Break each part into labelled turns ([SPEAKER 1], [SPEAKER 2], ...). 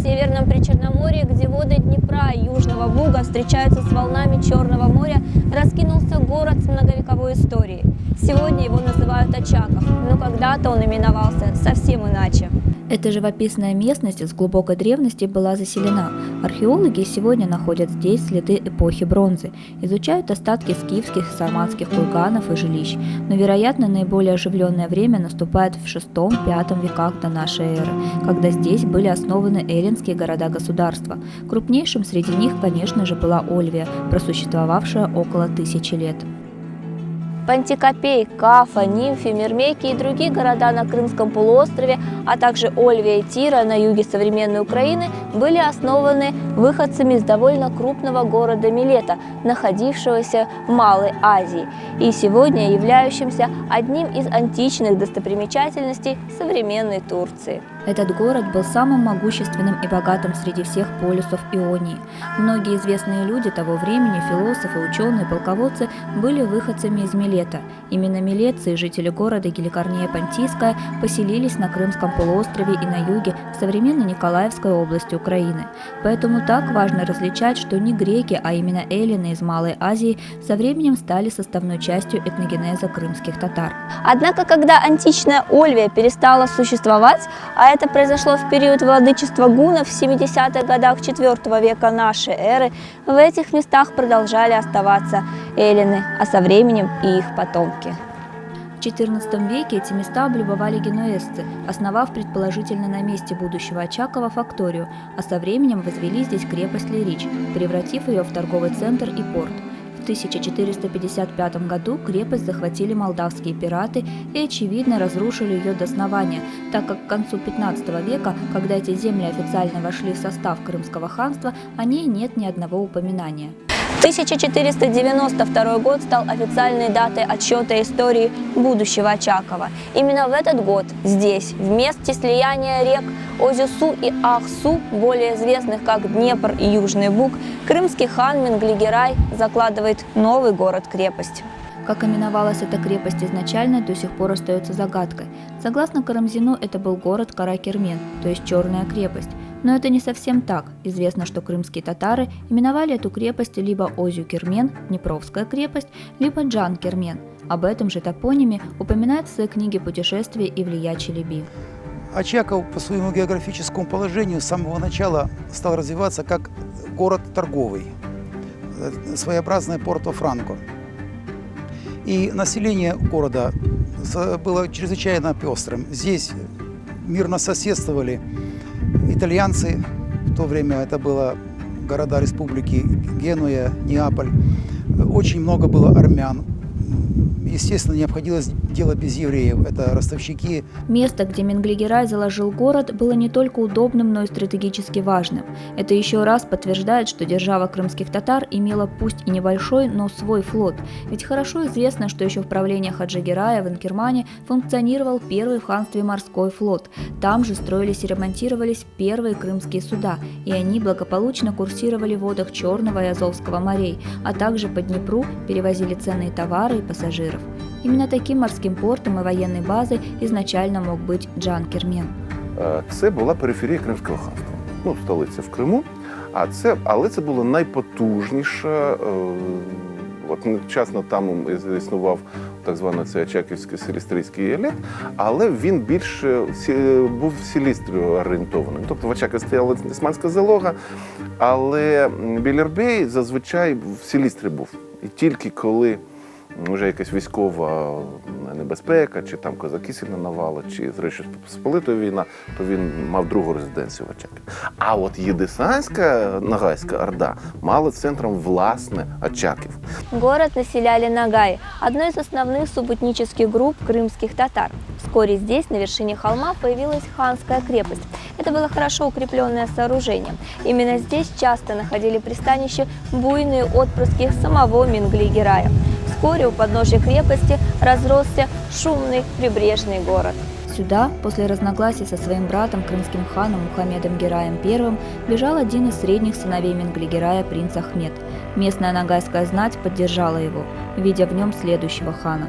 [SPEAKER 1] Северном Причерноморье, где воды Днепра и Южного Буга встречаются с волнами Черного моря, раскинулся город с многовековой историей. Сегодня его называют Очаков, но когда-то он именовался совсем иначе.
[SPEAKER 2] Эта живописная местность с глубокой древности была заселена. Археологи сегодня находят здесь следы эпохи бронзы, изучают остатки скифских и сарматских курганов и жилищ. Но, вероятно, наиболее оживленное время наступает в VI-V веках до нашей эры, когда здесь были основаны эллинские города-государства. Крупнейшим среди них, конечно же, была Ольвия, просуществовавшая около 1000 лет.
[SPEAKER 1] Пантикопей, Кафа, Нимфи, Мирмейки и другие города на Крымском полуострове, а также Ольвия и Тира на юге современной Украины были основаны выходцами из довольно крупного города Милета, находившегося в Малой Азии и сегодня являющимся одним из античных достопримечательностей современной Турции.
[SPEAKER 2] Этот город был самым могущественным и богатым среди всех полюсов Ионии. Многие известные люди того времени, философы, ученые, полководцы, были выходцами из Милета. Именно милетцы и жители города Геликарния Понтийская поселились на Крымском полуострове и на юге в современной Николаевской области Украины. Поэтому так важно различать, что не греки, а именно эллины из Малой Азии со временем стали составной частью этногенеза крымских татар.
[SPEAKER 1] Однако, когда античная Ольвия перестала существовать, а это произошло в период владычества гуннов в 70-х годах IV века нашей эры, в этих местах продолжали оставаться эллины, а со временем и их потомки.
[SPEAKER 2] В XIV веке эти места облюбовали генуэзцы, основав предположительно на месте будущего Очакова факторию, а со временем возвели здесь крепость Лерич, превратив ее в торговый центр и порт. В 1455 году крепость захватили молдавские пираты и, очевидно, разрушили ее до основания, так как к концу XV века, когда эти земли официально вошли в состав Крымского ханства, о ней нет ни одного упоминания.
[SPEAKER 1] 1492 год стал официальной датой отсчета истории будущего Очакова. Именно в этот год здесь, в месте слияния рек Озюсу и Ахсу, более известных как Днепр и Южный Буг, крымский хан Менглигерай закладывает новый город-крепость.
[SPEAKER 2] Как именовалась эта крепость изначально, до сих пор остается загадкой. Согласно Карамзину, это был город Каракермен, то есть Черная крепость. Но это не совсем так. Известно, что крымские татары именовали эту крепость либо Озю-Кермен, Днепровская крепость, либо Джан-Кермен. Об этом же топониме упоминает в своей книге «Путешествие Ивлия Челеби».
[SPEAKER 3] Очаков по своему географическому положению с самого начала стал развиваться как город торговый, своеобразное Порто-Франко. И население города было чрезвычайно пестрым. Здесь мирно соседствовали итальянцы, в то время это было города республики Генуя, Неаполь. Очень много было армян. Естественно, не обходилось дело без евреев. Это ростовщики.
[SPEAKER 2] Место, где Менглигерай заложил город, было не только удобным, но и стратегически важным. Это еще раз подтверждает, что держава крымских татар имела пусть и небольшой, но свой флот. Ведь хорошо известно, что еще в правлении Хаджи Герая в Инкермане функционировал первый в ханстве морской флот. Там же строились и ремонтировались первые крымские суда, и они благополучно курсировали в водах Черного и Азовского морей, а также по Днепру перевозили ценные товары и пассажиров. Именно таким морським портом і воєнною базою ізначально мог бути Джан-Кермен.
[SPEAKER 4] Це була периферія Кримського ханства, столиця в Криму, але це було найпотужніше. Одночасно там існував так званий цей Очаківський селістрійський еліт, але він більше був в Сілістрію орієнтований. Тобто в Очакові стояла османська залога, але Білербей зазвичай в Сілістрі був. І тільки коли вже якась військова небезпека, чи там козаки сильно навали, чи з Речі Посполитої війна, то він мав другу резиденцію в Очакові. А от Єдисанська Ногайська Орда мала центром власне Очаків.
[SPEAKER 1] Город населяли нагаи, одной из основных субэтнических групп крымских татар. Вскоре здесь, на вершине холма, появилась ханская крепость. Это было хорошо укрепленное сооружение. Именно здесь часто находили пристанище буйные отпрыски самого Менглигерая. Вскоре у подножия крепости разросся шумный прибрежный город.
[SPEAKER 2] Сюда, после разногласий со своим братом, крымским ханом Мухаммедом Гераем I, бежал один из средних сыновей Менглигерая, принц Ахмед. Местная ногайская знать поддержала его, видя в нем следующего хана.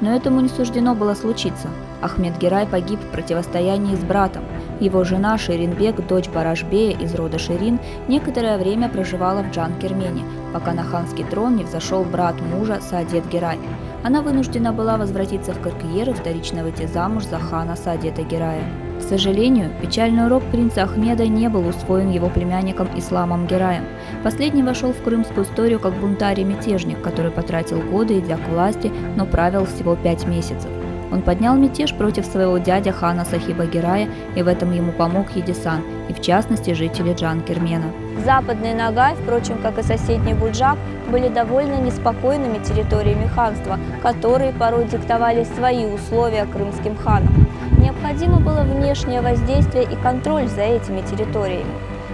[SPEAKER 2] Но этому не суждено было случиться. Ахмед Герай погиб в противостоянии с братом. Его жена Ширинбек, дочь Барашбея из рода Ширин, некоторое время проживала в Джан-Кермене, пока на ханский трон не взошел брат мужа Саадет Герай. Она вынуждена была возвратиться в Кыркыер и вторично выйти замуж за хана Саадета Герая. К сожалению, печальный урок принца Ахмеда не был усвоен его племянником Исламом Гераем. Последний вошел в крымскую историю как бунтарь и мятежник, который потратил годы, идя к власти, но правил всего 5 месяцев. Он поднял мятеж против своего дядя хана Сахиба Герая, и в этом ему помог Едисан, и в частности жители Джан-Кермена.
[SPEAKER 1] Западный Ногай, впрочем, как и соседний Буджак, были довольно неспокойными территориями ханства, которые порой диктовали свои условия крымским ханам. Необходимо было внешнее воздействие и контроль за этими территориями.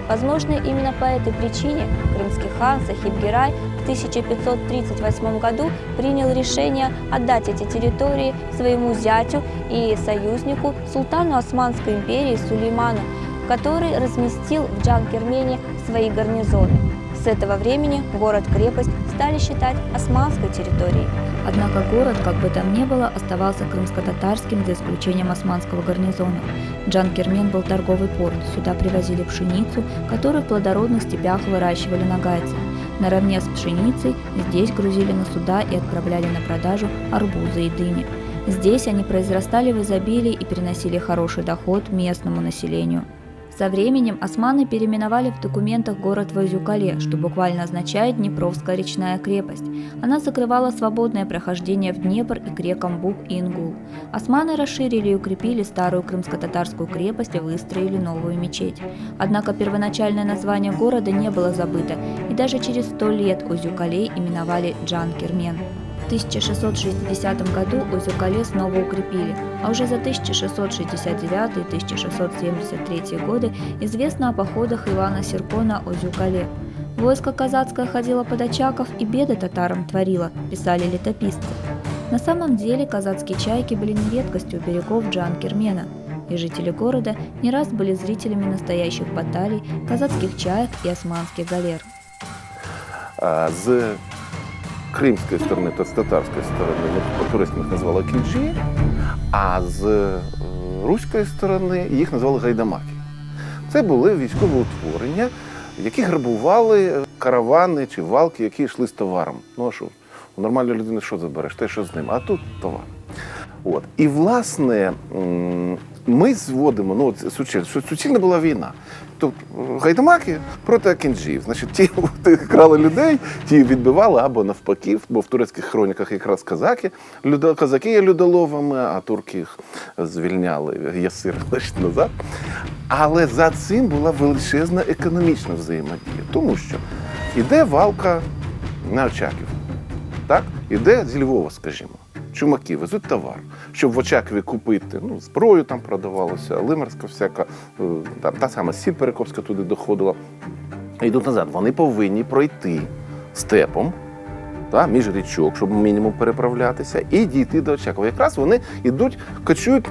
[SPEAKER 1] Возможно, именно по этой причине крымский хан Сахиб Герай в 1538 году принял решение отдать эти территории своему зятю и союзнику, султану Османской империи Сулейману, который разместил в Джан-Кермене свои гарнизоны. С этого времени город-крепость стали считать османской территорией.
[SPEAKER 2] Однако город, как бы там ни было, оставался крымско-татарским за исключением османского гарнизона. Джан-Кермен был торговый порт, сюда привозили пшеницу, которую в плодородных степях выращивали нагайцы. Наравне с пшеницей здесь грузили на суда и отправляли на продажу арбузы и дыни. Здесь они произрастали в изобилии и приносили хороший доход местному населению. Со временем османы переименовали в документах город в Озюкале, что буквально означает «Днепровская речная крепость». Она закрывала свободное прохождение в Днепр и к рекам Буг и Ингул. Османы расширили и укрепили старую крымско-татарскую крепость и выстроили новую мечеть. Однако первоначальное название города не было забыто, и даже через 100 лет Озюкалей именовали Джан-Кермен. В 1660 году Озюкале снова укрепили, а уже за 1669 и 1673 годы известно о походах Ивана Сирко на Озюкале. Войско казацкое ходило под Очаков и беды татарам творило, писали летописцы. На самом деле казацкие чайки были не редкостью у берегов Джан-Кермена, и жители города не раз были зрителями настоящих баталий казацких чаек и османских галер.
[SPEAKER 4] З кримської сторони та з татарської сторони, по-турецьки їх називали кінджі, а з руської сторони їх називали гайдамаки. Це були військові утворення, які грабували каравани чи валки, які йшли з товаром. Ну а що, у нормальної людини що забереш? Те, що з ним, а тут товар. От. І, власне, ми зводимо, ну, суцільна була війна. Тобто гайдамаки проти кінджіїв. Значить, ті крали людей, ті відбивали або навпаки, бо в турецьких хроніках якраз казаки є людоловами, а турки їх звільняли, ясир назад. Але за цим була величезна економічна взаємодія, тому що іде валка на Очаків, так? Іде зі Львова, скажімо. Чумаки везуть товар, щоб в Очакові купити, ну, зброю там продавалося, лимерська всяка, там, та сама сіль перекопська туди доходила. Йдуть назад. Вони повинні пройти степом, та, між річок, щоб мінімум переправлятися, і дійти до Очакова. Якраз вони йдуть, кочують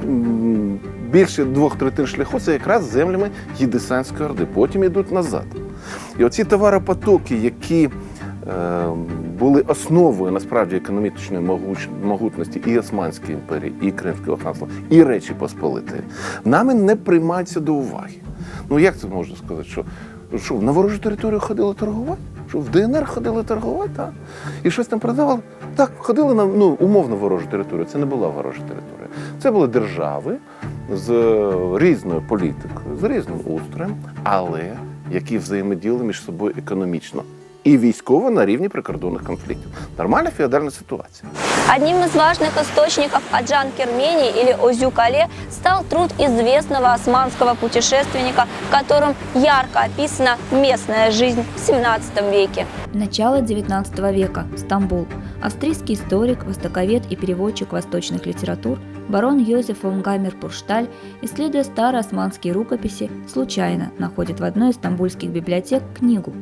[SPEAKER 4] більше 2/3 шляху, це якраз землями Єдисанської Орди. Потім йдуть назад. І оці товаропотоки, які були основою, насправді, економічної могутності і Османської імперії, і Кримського ханства, і Речі Посполитої, нами не приймаються до уваги. Ну, як це можна сказати, що на ворожу територію ходили торгувати? Що в ДНР ходили торгувати, так? І щось там продавали? Так, ходили на, ну, умовно ворожу територію. Це не була ворожа територія. Це були держави з різною політикою, з різним устроєм, але які взаємодіяли між собою економічно. И військово на рівні прикордонних конфликтов. Нормальная феодальная ситуация.
[SPEAKER 1] Одним из важных источников о Джан-Кермене или Озюкале стал труд известного османского путешественника, в котором ярко описана местная жизнь в 17 веке.
[SPEAKER 2] Начало XIX века. Стамбул. Австрийский историк, востоковед и переводчик восточных литератур барон Йозеф фон Гаммер-Пуршталь, исследуя старые османские рукописи, случайно находит в одной из стамбульских библиотек книгу.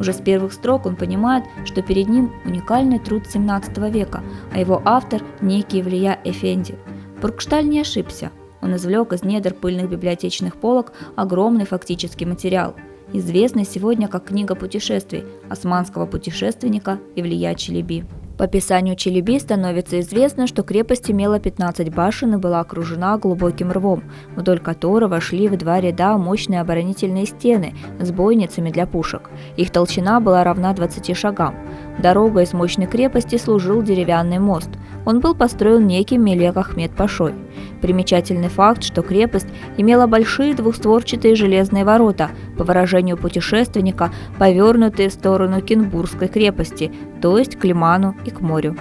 [SPEAKER 2] Уже с первых строк он понимает, что перед ним уникальный труд XVII века, а его автор – некий Евлия Эфенди. Пуршталь не ошибся. Он извлек из недр пыльных библиотечных полок огромный фактический материал, известный сегодня как книга путешествий османского путешественника Евлия Челеби. По описанию Челеби становится известно, что крепость имела 15 башен и была окружена глубоким рвом, вдоль которого шли в два ряда мощные оборонительные стены с бойницами для пушек. Их толщина была равна 20 шагам. Дорогой из мощной крепости служил деревянный мост. Он был построен неким Мелек Ахмед Пашой. Примечательный факт, что крепость имела большие двухстворчатые железные ворота, по выражению путешественника, повернутые в сторону Кенбургской крепости, то есть к лиману и к морю.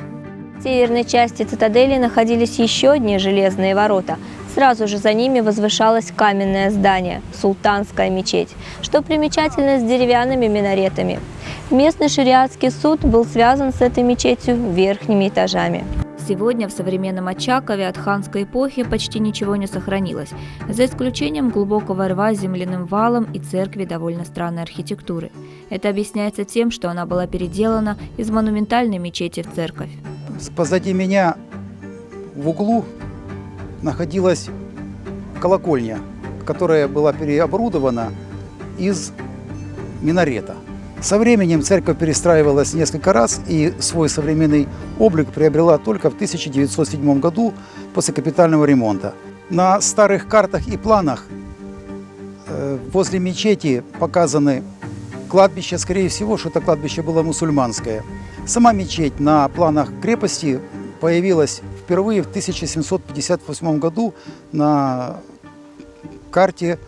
[SPEAKER 1] В северной части цитадели находились еще одни железные ворота. Сразу же за ними возвышалось каменное здание – Султанская мечеть, что примечательно с деревянными минаретами. Местный шариатский суд был связан с этой мечетью верхними этажами.
[SPEAKER 2] Сегодня в современном Очакове от ханской эпохи почти ничего не сохранилось, за исключением глубокого рва с земляным валом и церкви довольно странной архитектуры. Это объясняется тем, что она была переделана из монументальной мечети в церковь.
[SPEAKER 3] Позади меня в углу находилась колокольня, которая была переоборудована из минарета. Со временем церковь перестраивалась несколько раз и свой современный облик приобрела только в 1907 году после капитального ремонта. На старых картах и планах возле мечети показаны кладбища, скорее всего, что это кладбище было мусульманское. Сама мечеть на планах крепости появилась впервые в 1758 году на карте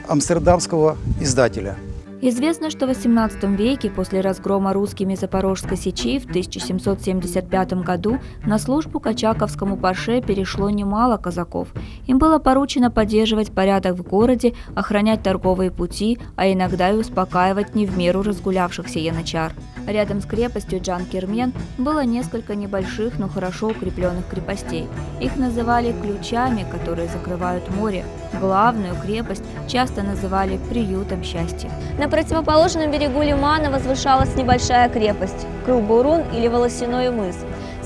[SPEAKER 3] амстердамского издателя.
[SPEAKER 2] Известно, что в XVIII веке после разгрома русскими Запорожской сечи в 1775 году на службу к очаковскому паше перешло немало казаков. Им было поручено поддерживать порядок в городе, охранять торговые пути, а иногда и успокаивать не в меру разгулявшихся янычар. Рядом с крепостью Джан-Кермен было несколько небольших, но хорошо укрепленных крепостей. Их называли ключами, которые закрывают море. Главную крепость часто называли приютом счастья.
[SPEAKER 1] На противоположном берегу лимана возвышалась небольшая крепость – Крыл-Бурун или Волосяной мыс.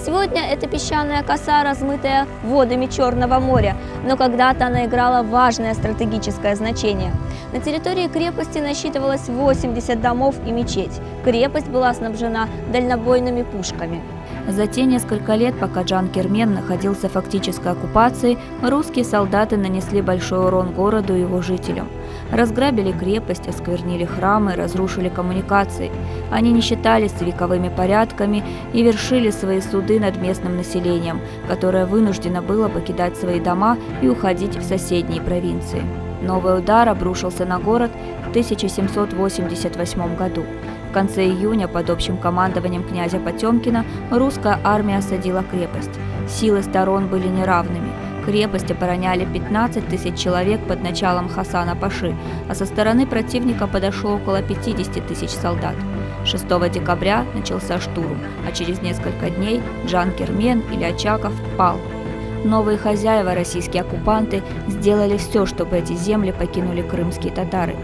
[SPEAKER 1] Сегодня это песчаная коса, размытая водами Черного моря, но когда-то она играла важное стратегическое значение. На территории крепости насчитывалось 80 домов и мечеть. Крепость была снабжена дальнобойными пушками.
[SPEAKER 2] За те несколько лет, пока Джан-Кермен находился в фактической оккупации, русские солдаты нанесли большой урон городу и его жителям. Разграбили крепость, осквернили храмы, разрушили коммуникации. Они не считались с вековыми порядками и вершили свои суды над местным населением, которое вынуждено было покидать свои дома и уходить в соседние провинции. Новый удар обрушился на город в 1788 году. В конце июня под общим командованием князя Потемкина русская армия осадила крепость. Силы сторон были неравными. Крепость обороняли 15 тысяч человек под началом Хасана Паши, а со стороны противника подошло около 50 тысяч солдат. 6 декабря начался штурм, а через несколько дней Джан-Кермен или Очаков пал. Новые хозяева, российские оккупанты, сделали все, чтобы эти земли покинули крымские татары.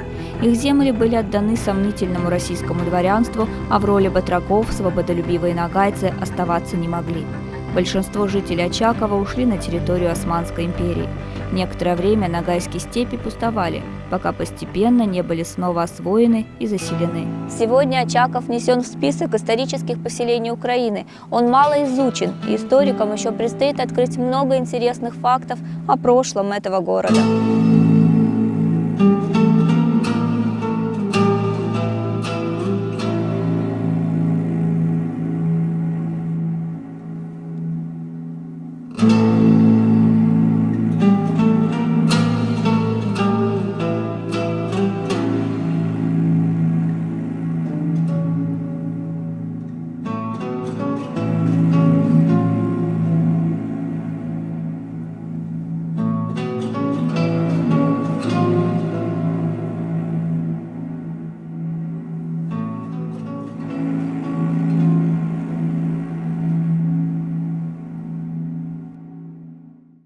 [SPEAKER 2] Их земли были отданы сомнительному российскому дворянству, а в роли батраков свободолюбивые нагайцы оставаться не могли. Большинство жителей Очакова ушли на территорию Османской империи. Некоторое время нагайские степи пустовали, пока постепенно не были снова освоены и заселены.
[SPEAKER 1] Сегодня Очаков внесен в список исторических поселений Украины. Он мало изучен, и историкам еще предстоит открыть много интересных фактов о прошлом этого города.